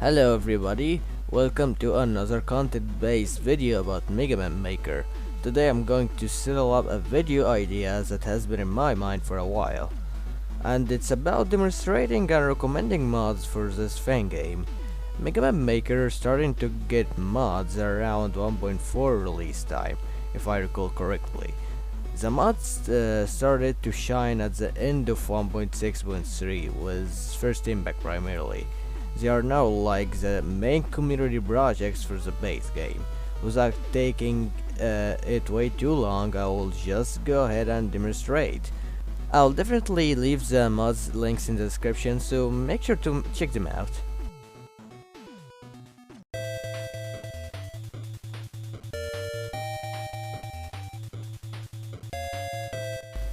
Hello everybody, welcome to another content based video about MegaMan Maker. Today I'm going to settle up a video idea that has been in my mind for a while. And it's about demonstrating and recommending mods for this fan game. MegaMan Maker is starting to get mods around 1.4 release time, if I recall correctly. The mods started to shine at the end of 1.6.3 with first impact primarily. They are now like the main community projects for the base game. Without taking it way too long, I will just go ahead and demonstrate. I'll definitely leave the mods links in the description, so make sure to check them out.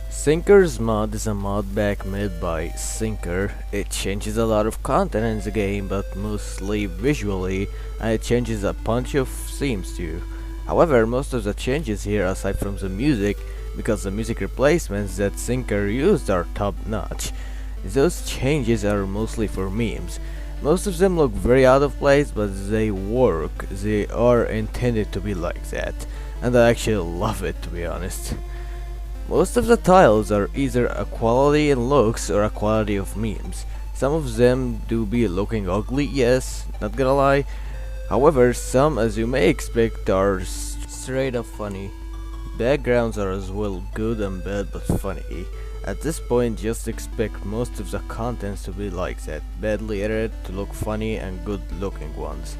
Sinker's Mod is a mod pack made by Sinker. It changes a lot of content in the game, but mostly visually, and it changes a bunch of themes too. However, most of the changes here, aside from the music, because the music replacements that Sinker used are top notch. Those changes are mostly for memes. Most of them look very out of place, but they work. They are intended to be like that, and I actually love it, to be honest. Most of the tiles are either a quality in looks or a quality of memes. Some of them do be looking ugly, yes, not gonna lie. However, some, as you may expect, are straight up funny. Backgrounds are as well good and bad but funny. At this point, just expect most of the contents to be like that, badly edited to look funny and good looking ones.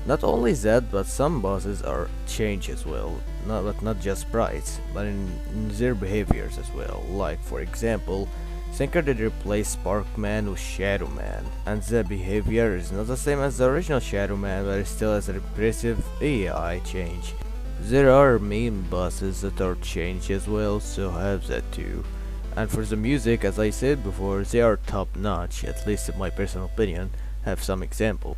Not only that, but some bosses are changed as well, not just sprites, but in their behaviors as well. Like for example, Sinker did replace Sparkman with Shadowman, and the behavior is not the same as the original Shadowman, but it still has an impressive AI change. There are meme bosses that are changed as well, so have that too. And for the music, as I said before, they are top notch, at least in my personal opinion. Have some example.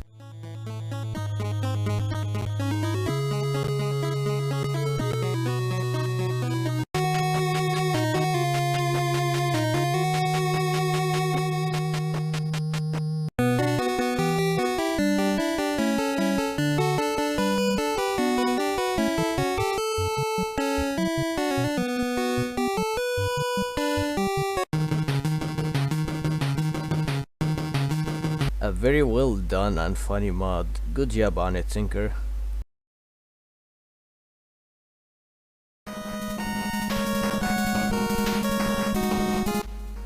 A very well done and funny mod. Good job on it, Sinker.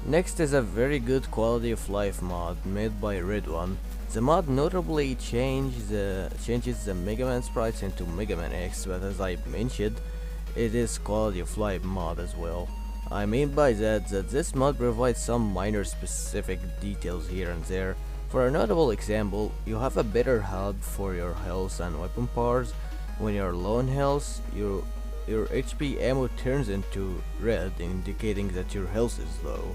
Next is a very good quality of life mod made by Red One. The mod notably changes the MegaMan sprites into MegaMan X, but as I mentioned, it is quality of life mod as well. I mean by that this mod provides some minor specific details here and there. For a notable example, you have a better HUD for your health and weapon powers. When you're low on health, your HP ammo turns into red, indicating that your health is low.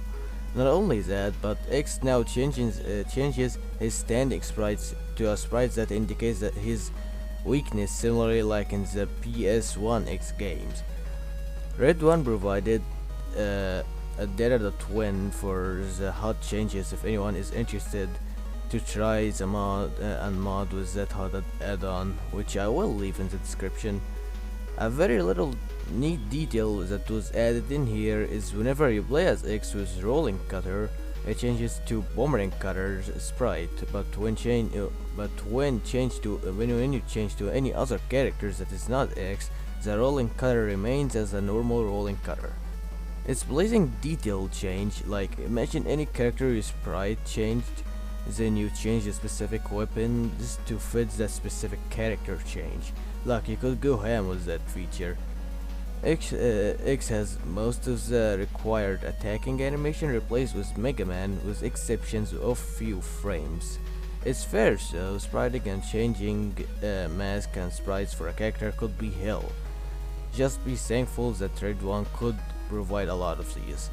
Not only that, but X now changes his standing sprites to a sprite that indicates that his weakness, similarly like in the PS1 X games. Red One provided a data.win for the HUD changes if anyone is interested to try the mod and mod with that HUD add-on, which I will leave in the description. A very little neat detail that was added in here is whenever you play as X with rolling cutter, it changes to boomerang cutter's sprite, but when you change to any other characters that is not X, the rolling cutter remains as a normal rolling cutter. It's blazing detail change, like imagine any character your sprite changed, then you change the specific weapon just to fit that specific character change. Like you could go ham with that feature. X has most of the required attacking animation replaced with MegaMan, with exceptions of few frames. It's fair, so spriting and changing mask and sprites for a character could be hell. Just be thankful that Red One could provide a lot of these.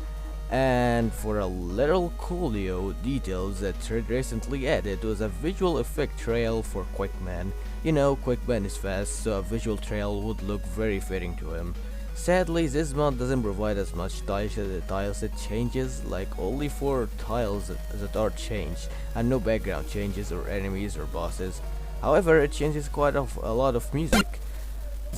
And for a little coolio details that Red recently added was a visual effect trail for Quickman. You know, Quickman is fast, so a visual trail would look very fitting to him. Sadly, this mod doesn't provide as much tiles it changes, like only 4 tiles that are changed, and no background changes or enemies or bosses. However, it changes quite a lot of music.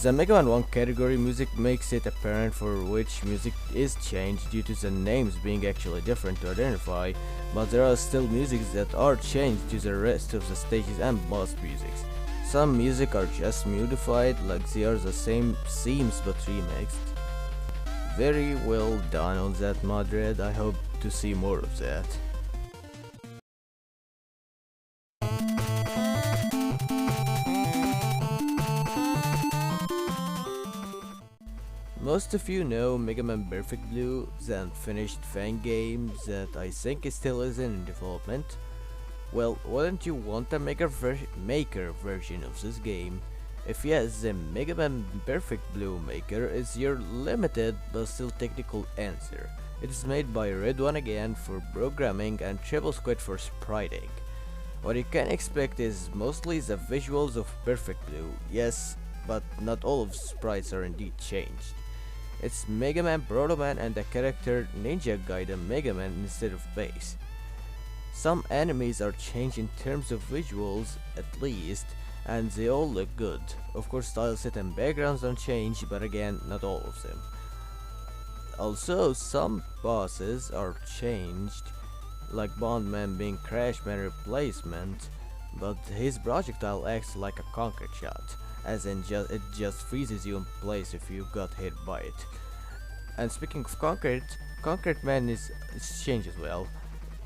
The MegaMan 1 category music makes it apparent for which music is changed due to the names being actually different to identify, but there are still musics that are changed to the rest of the stages and boss musics. Some music are just modified, like they are the same themes but remixed. Very well done on that, mod Red. I hope to see more of that. Most of you know MegaMan Perfect Blue, the unfinished fan game that I think still is in development. Well, wouldn't you want a maker version of this game? If yes, the MegaMan Perfect Blue Maker is your limited but still technical answer. It is made by Red One again for programming and Triple Squid for spriting. What you can expect is mostly the visuals of Perfect Blue, yes, but not all of the sprites are indeed changed. It's MegaMan, Protoman and the character Ninja Gaiden MegaMan instead of base. Some enemies are changed in terms of visuals at least, and they all look good. Of course, tileset and backgrounds don't change, but again, not all of them. Also, some bosses are changed, like Bondman being Crashman replacement, but his projectile acts like a concrete shot, as in it just freezes you in place if you got hit by it. And speaking of Concrete Man is changed as well.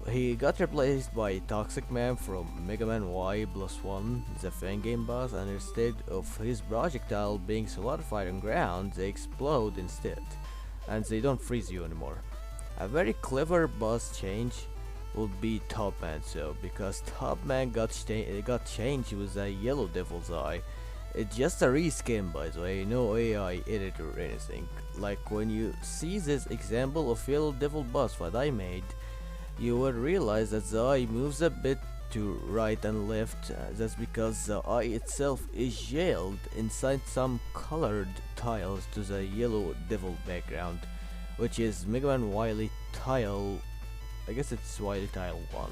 He got replaced by Toxic Man from MegaMan Y+1, the fan game boss, and instead of his projectile being solidified on ground, they explode instead, and they don't freeze you anymore. A very clever boss change would be Top Man, because Top Man got changed with a yellow devil's eye. It's just a reskin, by the way, no AI edit or anything. Like when you see this example of yellow devil boss that I made, you will realize that the eye moves a bit to right and left. That's because the eye itself is jailed inside some colored tiles to the yellow devil background, which is MegaMan Wily tile, I guess it's Wily tile 1.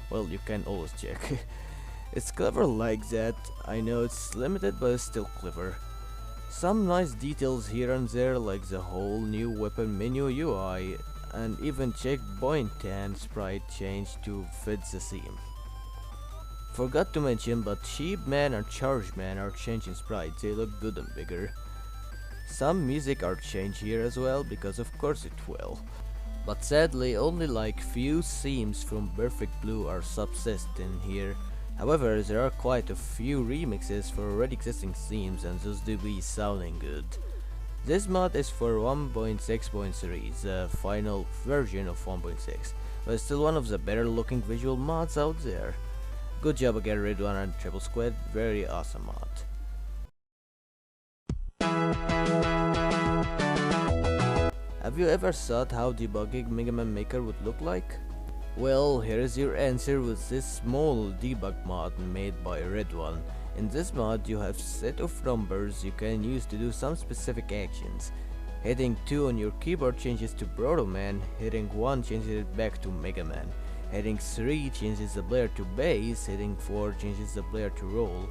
Well, you can always check. It's clever like that. I know it's limited, but it's still clever. Some nice details here and there, like the whole new weapon menu UI, and even checkpoint and sprite change to fit the theme. Forgot to mention, but Sheep Man and Charge Man are changing sprites. They look good and bigger. Some music are changed here as well, because of course it will. But sadly, only like few themes from Perfect Blue are subsist in here. However, there are quite a few remixes for already existing themes, and those do be sounding good. This mod is for 1.6.3, the final version of 1.6, but it's still one of the better looking visual mods out there. Good job again, Red One and Triple Squid, very awesome mod. Have you ever thought how debugging MegaMan Maker would look like? Well, here is your answer with this small debug mod made by Red One. In this mod, you have set of numbers you can use to do some specific actions. Hitting 2 on your keyboard changes to Protoman, hitting 1 changes it back to MegaMan. Hitting 3 changes the player to base, hitting 4 changes the player to roll.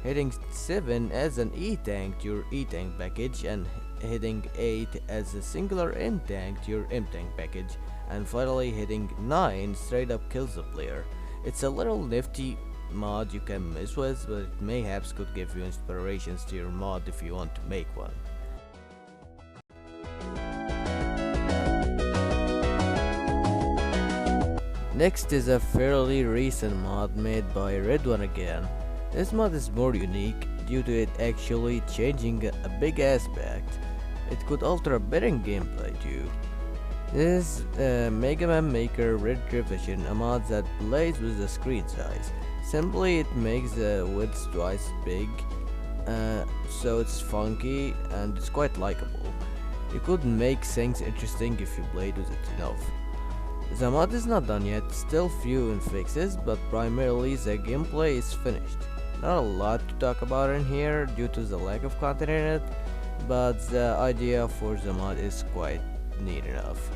Hitting 7 adds an E-tank to your E-tank package, and hitting 8 adds a singular M-tank to your M-tank package. And finally, hitting 9 straight up kills the player. It's a little nifty mod you can mess with, but it mayhaps could give you inspirations to your mod if you want to make one. Next is a fairly recent mod made by Red One again. This mod is more unique due to it actually changing a big aspect. It could alter a bit in gameplay too. This is MegaMan Maker Retribution, a mod that plays with the screen size. Simply, it makes the width twice big, so it's funky and it's quite likable. You could make things interesting if you played with it enough. The mod is not done yet, still few in fixes, but primarily the gameplay is finished. Not a lot to talk about in here due to the lack of content in it, but the idea for the mod is quite neat enough.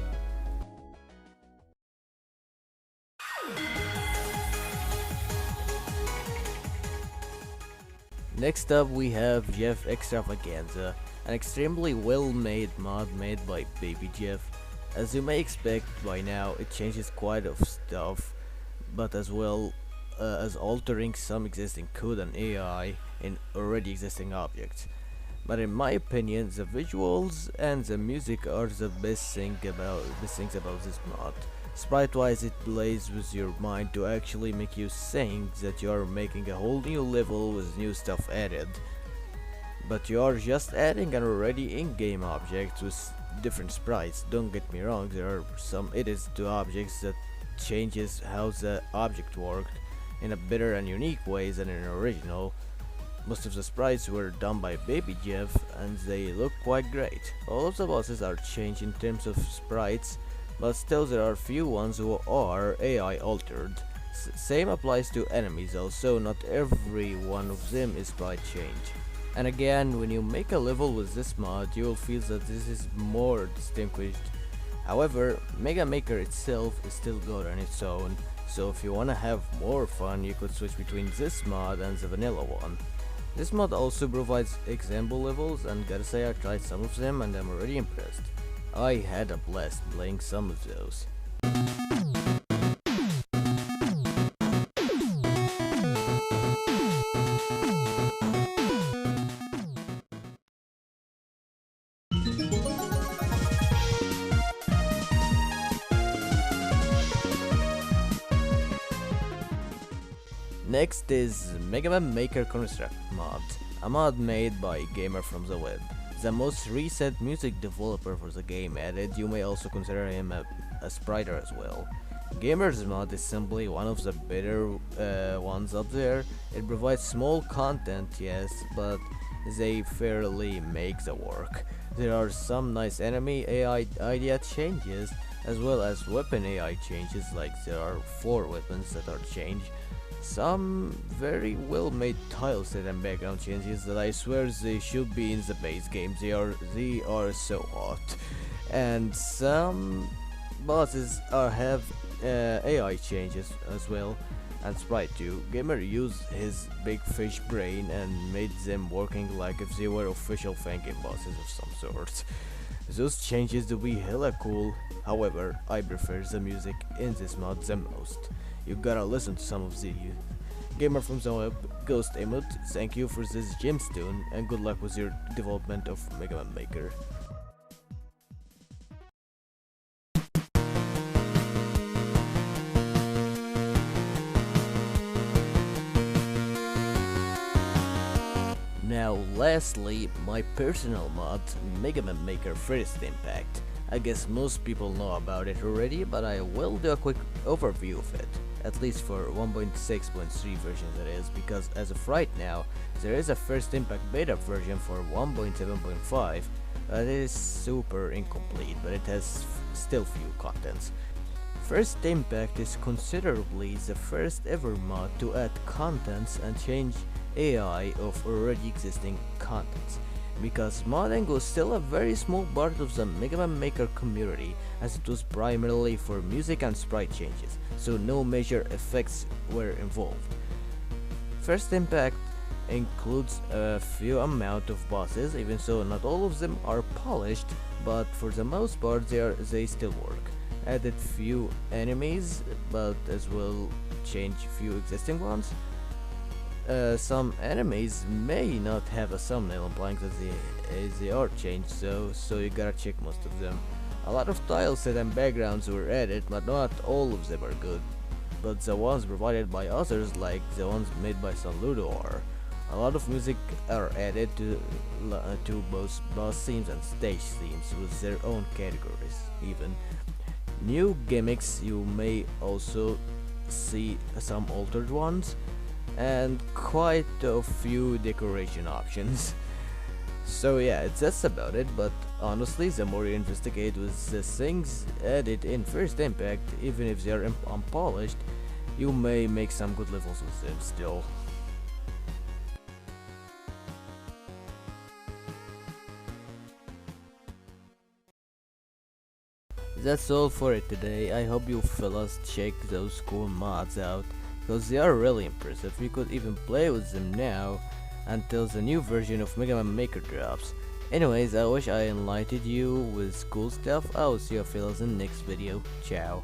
Next up we have Jeff Extravaganza, an extremely well made mod made by Baby Jeff. As you may expect by now, it changes quite of stuff, but as well as altering some existing code and AI in already existing objects. But in my opinion, the visuals and the music are the best things about this mod. Sprite-wise, it plays with your mind to actually make you think that you are making a whole new level with new stuff added. But you are just adding an already in-game object with different sprites. Don't get me wrong, there are some edits to objects that changes how the object worked in a better and unique ways than in original. Most of the sprites were done by Baby Jeff and they look quite great. All of the bosses are changed in terms of sprites, but still there are few ones who are AI altered. Same applies to enemies also, not every one of them is sprite change. And again, when you make a level with this mod, you will feel that this is more distinguished. However, MegaMan Maker itself is still good on its own, so if you wanna have more fun, you could switch between this mod and the vanilla one. This mod also provides example levels, and gotta say I tried some of them and I'm already impressed. I had a blast playing some of those. Next is MegaMan Maker Construct Mod, a mod made by Gamer from the Web. The most recent music developer for the game added. You may also consider him a spriter as well. Gamer's mod is simply one of the better ones up there. It provides small content, yes, but they fairly make the work. There are some nice enemy AI idea changes, as well as weapon AI changes, like there are 4 weapons that are changed. Some very well made tile set and background changes that I swear they should be in the base game. They are so hot. And some bosses have AI changes as well, and sprite too. Gamer used his big fish brain and made them working like if they were official fangame bosses of some sort. Those changes do be hella cool. However, I prefer the music in this mod the most. You gotta listen to some of the Gamer from the Web, Ghost Emote, thank you for this gemstone and good luck with your development of MegaMan Maker. Now lastly, my personal mod, MegaMan Maker First Impact. I guess most people know about it already, but I will do a quick overview of it, at least for 1.6.3 version that is, because as of right now, there is a First Impact beta version for 1.7.5, it is super incomplete, but it has still few contents. First Impact is considerably the first ever mod to add contents and change AI of already existing contents, because modding was still a very small part of the MegaMan Maker community, as it was primarily for music and sprite changes, so no major effects were involved. First Impact includes a few amount of bosses, even so not all of them are polished, but for the most part they still work. Added few enemies, but as well change few existing ones. Some enemies may not have a thumbnail implying that they are changed, so you gotta check most of them. A lot of tile set and backgrounds were added, but not all of them are good. But the ones provided by others, like the ones made by Sanludo, are. A lot of music are added to both boss themes and stage themes with their own categories even. New gimmicks, you may also see some altered ones, and quite a few decoration options. So yeah, that's about it, but honestly, the more you investigate with the things added in First Impact, even if they are unpolished, you may make some good levels with them still. that's all for it today. I hope you fellas check those cool mods out, because they are really impressive. You could even play with them now until the new version of MegaMan Maker drops. Anyways, I wish I enlightened you with cool stuff. I will see you fellas in the next video. Ciao.